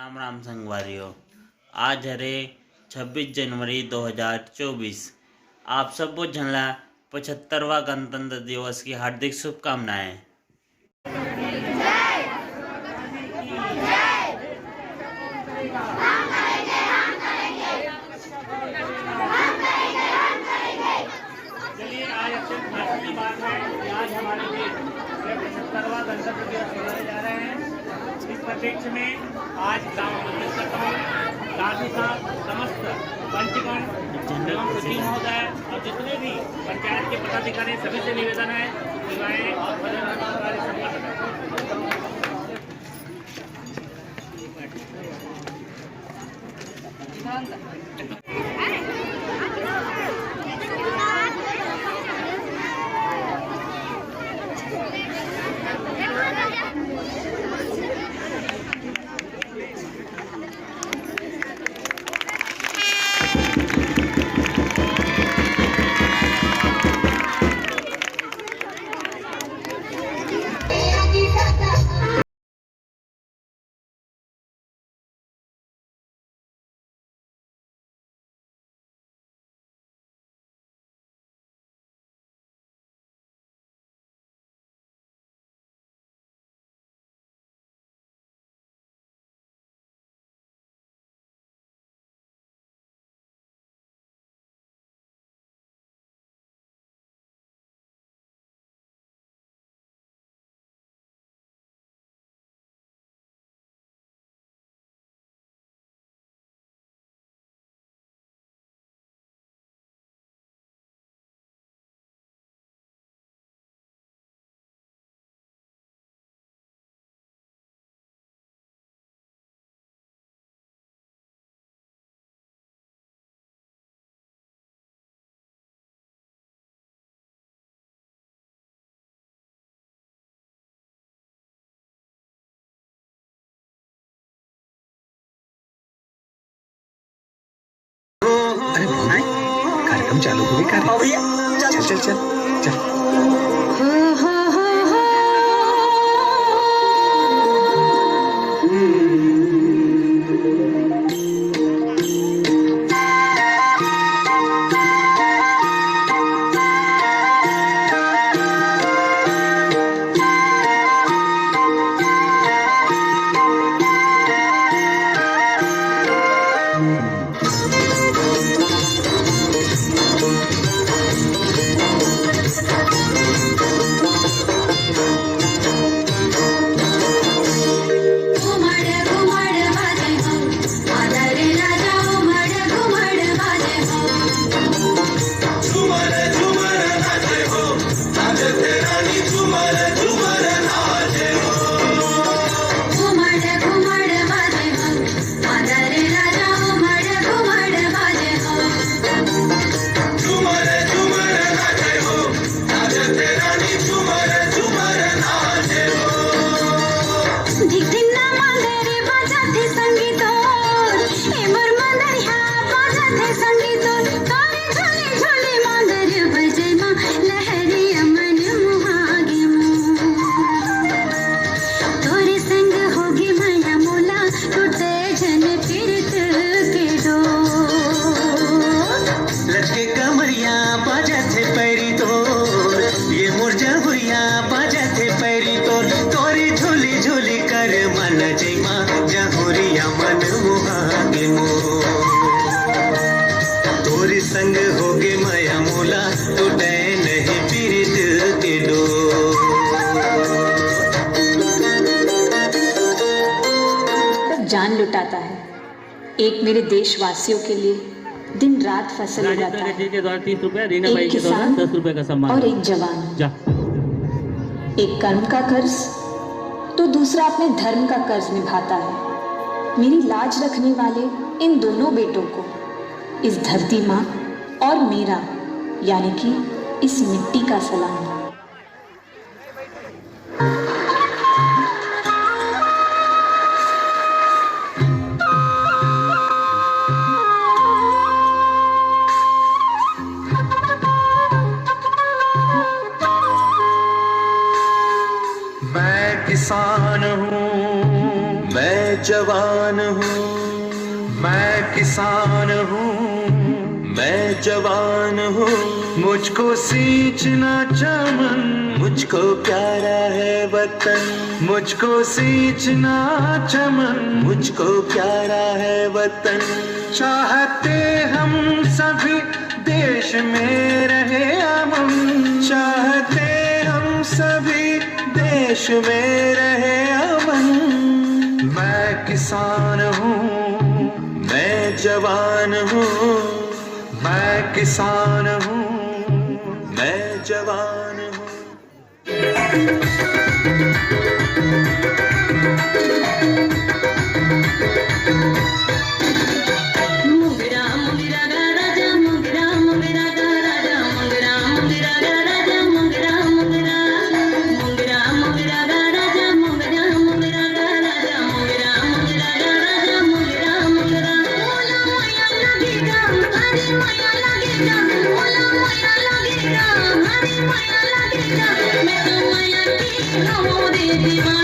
राम राम संगवारियों। आज हरे 26 जनवरी 2024। आप सबको झंडा 75वां गणतंत्र दिवस की हार्दिक शुभकामनाएं। चलिए, आज अत्यंत खास की बात है कि आज हमारे देश में 75वां गणतंत्र दिवस मनाए जा रहे हैं। इस परिप्रेक्ष्य में आज गाँव साथ ही साथ समस्त पंचगण एवं सचिव महोदय और जितने भी पंचायत के पदाधिकारी सभी से निवेदन है कि गाएं और भजन कार्य संपन्न करें। अरे भाई कार्यक्रम चालू हो गया। चल चल चल चल। संग होगे माया मोला टूटे नहीं पीरित के डो। जान लुटाता है एक मेरे देशवासियों के लिए दिन रात फसल उगाता है। एक किसान 10 रुपए का सम्मान और एक जवान। एक कर्म का कर्ज तो दूसरा अपने धर्म का कर्ज निभाता है। मेरी लाज रखने वाले इन दोनों बेटों को इस धरती माँ और मेरा यानी कि इस मिट्टी का सलाम। मैं किसान हूँ, मैं जवान किसान हूँ, मैं किसान हूँ, मैं जवान हूँ, मुझको सींचना चमन, मुझको प्यारा है वतन, मुझको सींचना चमन, मुझको प्यारा है वतन। चाहते हम सभी देश में रहे अमन, चाहते हम सभी देश में रहे अमन। मैं किसान हूँ, मैं जवान हूँ, मैं किसान हूँ, मैं जवान हूँ। मुंगरा मुंगरा गा राजा, मुंगरा मुंगरा गा राजा, मुंगरा मुंगरा गा राजा, मुंगरा मुंगरा, मुंगरा मुंगरा गा राजा, मुंगरा मुंगरा गा राजा, मुंगरा मुंगरा गा राजा, मुंगरा मुंगरा। मोला माया लगेगा, हरी माया लगेगा, मोला माया लगेगा, हरी माया लगेगा, मैं तो माया की हूँ रे दीवाना।